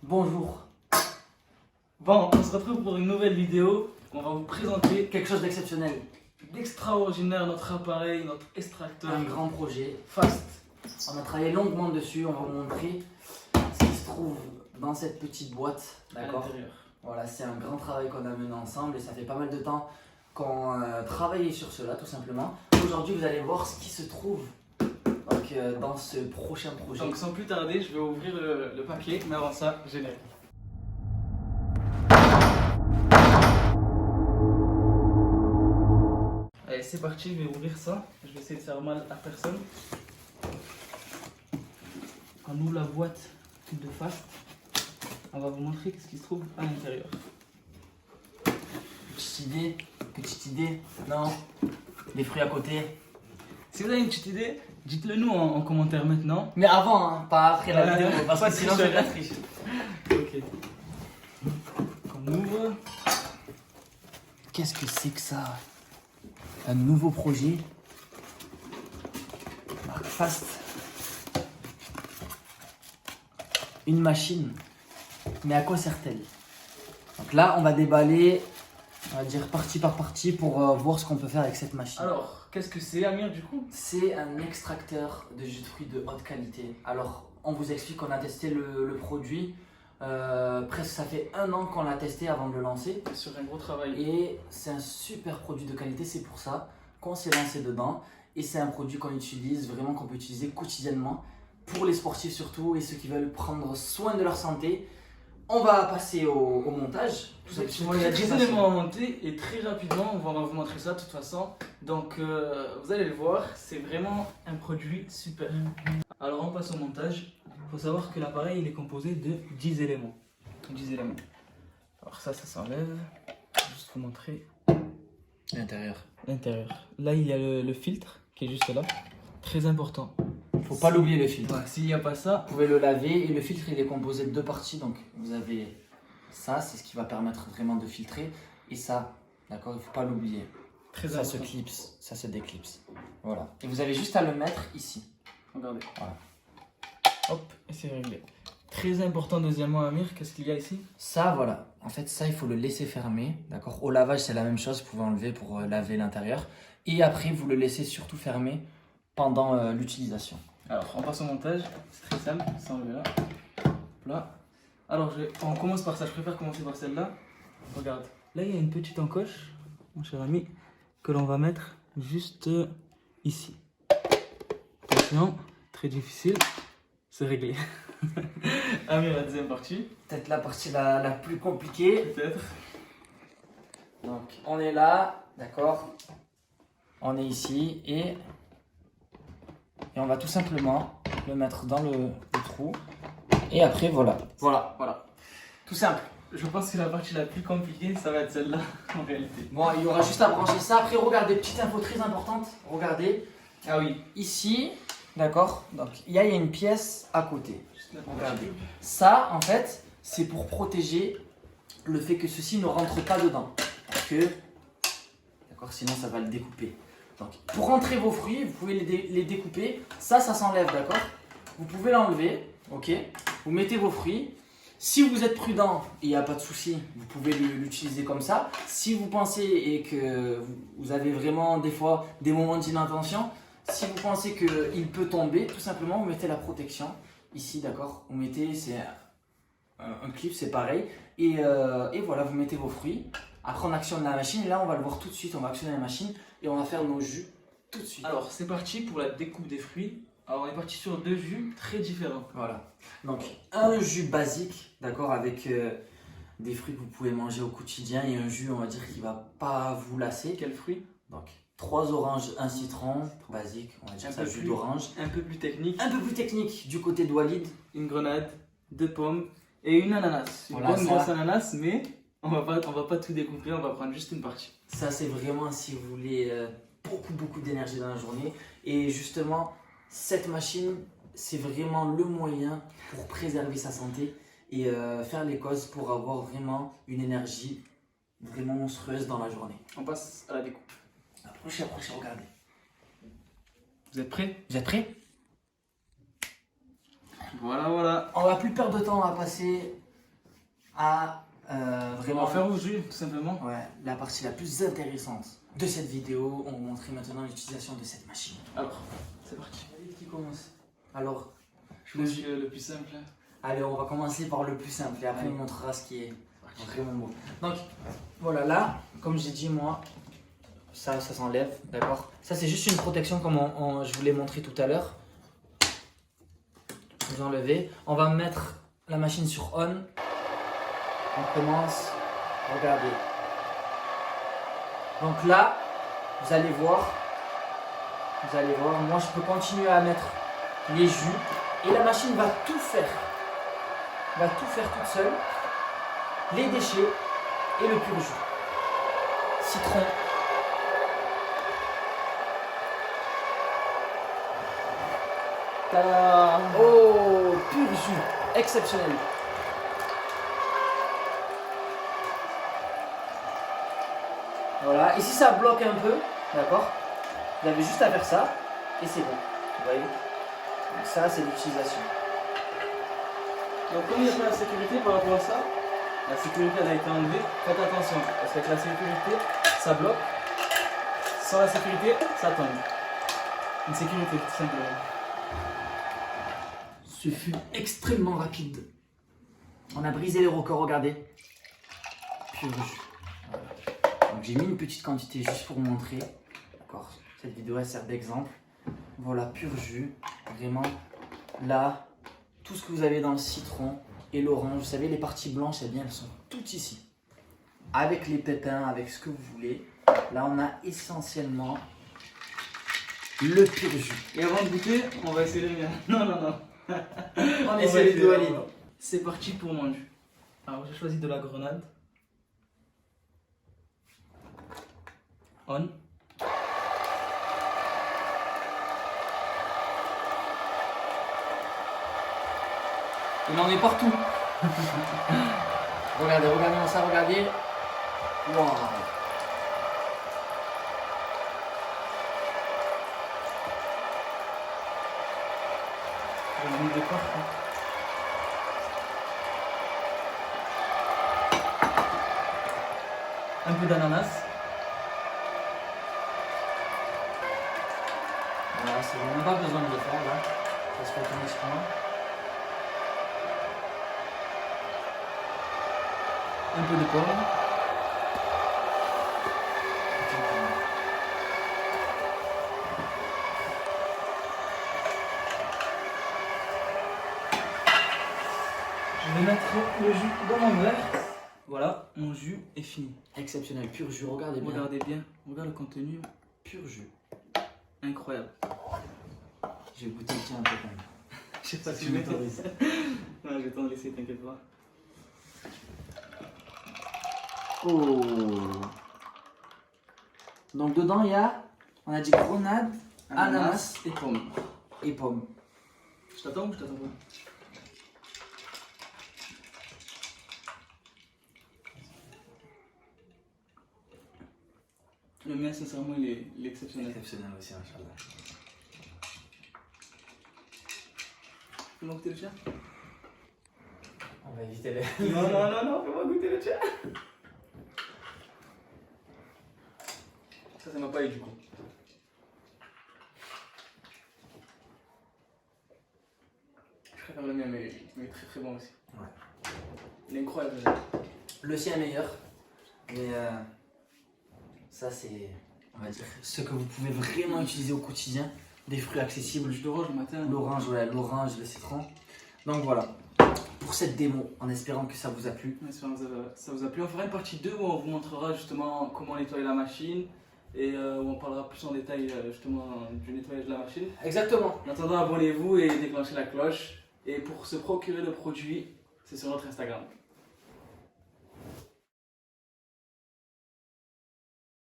Bonjour. Bon, on se retrouve pour une nouvelle vidéo. On va vous présenter Quelque chose d'exceptionnel. d'extraordinaire, notre appareil, notre extracteur Un grand projet. Fast. On a travaillé longuement dessus. On va vous montrer ce qui se trouve dans cette petite boîte. À D'accord. l'intérieur. Voilà, c'est un grand travail qu'on a mené ensemble et ça fait pas mal de temps qu'on travaillait sur cela, tout simplement. Aujourd'hui, vous allez voir ce qui se trouve donc, dans ce prochain projet. Donc sans plus tarder, je vais ouvrir le paquet, mais avant ça, générique. Allez, c'est parti, je vais ouvrir ça. Je vais essayer de faire mal à personne. On ouvre la boîte de Fast. On va vous montrer ce qui se trouve à l'intérieur. Petite idée, non, des fruits à côté. Si vous avez une petite idée, dites-le nous en commentaire maintenant. Mais avant, hein, pas après la vidéo, parce Pas que de sinon c'est triche, de la triche. Ok. On ouvre. Qu'est-ce que c'est que ça? Un nouveau projet. Marque Fast. Une machine. Mais à quoi sert-elle? Donc là, on va déballer, on va dire partie par partie pour voir ce qu'on peut faire avec cette machine. Alors, qu'est-ce que c'est, Amir, du coup? C'est un extracteur de jus de fruits de haute qualité. Alors, on vous explique qu'on a testé le produit. Presque ça fait 1 an qu'on l'a testé avant de le lancer. Sur un gros travail. Et c'est un super produit de qualité, c'est pour ça qu'on s'est lancé dedans. Et c'est un produit qu'on utilise, vraiment qu'on peut utiliser quotidiennement, pour les sportifs surtout, et ceux qui veulent prendre soin de leur santé. On va passer au montage. Tout Effectivement, il y a 10 éléments à monter et très rapidement, on va vous montrer ça de toute façon. Donc, vous allez le voir, c'est vraiment un produit super. Alors, on passe au montage. Il faut savoir que l'appareil il est composé de 10 éléments. 10 éléments. Alors, ça s'enlève. Juste vous montrer L'intérieur. l'intérieur. Là, il y a le filtre qui est juste là. Très important. Faut pas l'oublier le filtre. Ouais, s'il n'y a pas ça, Vous pouvez le laver et le filtre il est composé de 2 parties. Donc vous avez ça, c'est ce qui va permettre vraiment de filtrer. Et ça, d'accord, il faut pas l'oublier. très Ça se important. clipse, ça se déclipse. Voilà. Et vous avez juste à le mettre ici. Regardez. Voilà. Hop, et c'est réglé. Très important, deuxièmement, Amir, qu'est-ce qu'il y a ici? Ça, voilà. En fait, ça, il faut le laisser fermer. D'accord. Au lavage, c'est la même chose. Vous pouvez enlever pour laver l'intérieur. Et après, vous le laissez surtout fermé pendant l'utilisation. Alors, on passe au montage, c'est très simple, ça enlever là. Hop là. Alors, on commence par ça, je préfère commencer par celle-là. Regarde, là il y a une petite encoche, mon cher ami, que l'on va mettre juste ici. Attention, très difficile, c'est réglé. Amir, la deuxième partie, Peut-être la partie la plus compliquée. peut-être. Donc, on est là. D'accord. On est ici et on va tout simplement le mettre dans le trou. Et après, voilà. Voilà. Tout simple. Je pense que la partie la plus compliquée, ça va être celle-là, en réalité. Bon, il y aura juste à brancher ça. Après, regardez, petite info très importante. Regardez, Ah oui, ici, d'accord. Donc, il y a une pièce à côté. juste la Regardez. Ça, en fait, c'est pour protéger le fait que ceci ne rentre pas dedans. Parce que, d'accord, sinon ça va le découper. Donc, pour rentrer vos fruits, vous pouvez les découper. Ça s'enlève, d'accord. Vous pouvez l'enlever, ok. Vous mettez vos fruits. Si vous êtes prudent, il n'y a pas de souci, vous pouvez l'utiliser comme ça. Si vous pensez et que vous avez vraiment des fois des moments d'inattention, si vous pensez qu'il peut tomber, tout simplement, vous mettez la protection ici, d'accord. Vous mettez, c'est un clip, c'est pareil. Et voilà, vous mettez vos fruits. Après, on actionne la machine. Et là, on va le voir tout de suite. On va actionner la machine et on va faire nos jus tout de suite. Alors, c'est parti pour la découpe des fruits. Alors, on est parti sur 2 jus très différents. Voilà. Donc, un jus basique, d'accord, avec des fruits que vous pouvez manger au quotidien et un jus, on va dire, qui va pas vous lasser. Quel fruit? Donc, 3 oranges, un citron, basique, on va dire ça, jus d'orange. Un peu plus technique. Un peu plus technique du côté de Walid. Une grenade, 2 pommes et une ananas. Une Voilà, bonne ça. grosse ananas, mais on va pas tout découper, on va prendre juste une partie. Ça, c'est vraiment si vous voulez beaucoup d'énergie dans la journée. Et justement, cette machine, c'est vraiment le moyen pour préserver sa santé et faire les causes pour avoir vraiment une énergie vraiment monstrueuse dans la journée. On passe à la découpe. Approchez, regardez. Vous êtes prêts? Vous êtes prêts? Voilà. On va plus perdre de temps à passer à On vraiment va faire au jus, tout simplement. ouais, la partie la plus intéressante de cette vidéo. On va vous montrer maintenant l'utilisation de cette machine. Alors, c'est parti. Qui commence? Alors, Je pense que le plus simple. allez, on va commencer par le plus simple et après on montrera ce qui est vraiment beau. Donc, voilà, là, comme j'ai dit, moi, ça s'enlève, d'accord? Ça, c'est juste une protection comme je vous l'ai montré tout à l'heure. Vous enlevez. On va mettre la machine sur on. On commence. Regardez. Donc là, vous allez voir. Moi, je peux continuer à mettre les jus et la machine va tout faire. Va tout faire toute seule. Les déchets et le pur jus. Citron. Tada! Oh, pur jus. Exceptionnel. Voilà. Et si ça bloque un peu, d'accord? Vous avez juste à faire ça et c'est bon. Vous voyez? Donc ça, c'est l'utilisation. Donc, comme il n'y a pas la sécurité par rapport à ça, la sécurité elle a été enlevée. Faites attention, parce qu'avec la sécurité, ça bloque. Sans la sécurité, ça tombe. Une sécurité, tout simplement. Ce fut extrêmement rapide. On a brisé les records, regardez. Pur jus. Voilà. Donc j'ai mis une petite quantité juste pour vous montrer. D'accord. Cette vidéo elle sert d'exemple. Voilà, pur jus. Vraiment, là, tout ce que vous avez dans le citron et l'orange, vous savez, les parties blanches, eh bien, elles sont toutes ici. Avec les pépins, avec ce que vous voulez. Là, on a essentiellement le pur jus. Et avant de goûter, on va essayer les miens. Non, non, non. On essaie les doigts libres. C'est parti pour mon jus. Alors, j'ai choisi de la grenade. On. Il en est partout. Regardez ça, regardez. Waouh. Je vais le mettre de part. Un peu d'ananas. Voilà, c'est bon, on n'a pas besoin de le faire là. Ça se fait automatiquement. Un peu de pomme. Je vais mettre le jus dans mon verre. Voilà, mon jus est fini. Exceptionnel, pur jus, regardez bien. Regardez bien, regarde le contenu. Pur jus. Incroyable. Je vais goûter le tien un peu quand même. Je sais pas si Tu je vais m'autorises. Non, je vais t'en laisser, t'inquiète pas. Oh. Donc dedans il y a, on a dit grenade, ananas et pomme. et pomme. Je t'attends ou je t'attends pas? Le mien, sincèrement, il est exceptionnel. Exceptionnel aussi, machallah. Fais-moi goûter le tien. On va éviter les... Non, non, non, non, fais-moi goûter le tien. Ça m'a pas eu du coup. Je préfère le mien, mais il est très très bon aussi. Ouais. Il est incroyable. Le sien est meilleur, mais ça c'est, on va dire, ce que vous pouvez vraiment utiliser au quotidien, des fruits accessibles, Le jus d'orange le matin. l'orange, ouais, l'orange, le citron. Donc voilà, pour cette démo, en espérant que ça vous a plu. En espérant que ça vous a plu. On fera une partie 2 où on vous montrera justement comment nettoyer la machine et où on parlera plus en détail justement du nettoyage de la machine. Exactement. En attendant, abonnez-vous et déclenchez la cloche. Et pour se procurer le produit, c'est sur notre Instagram.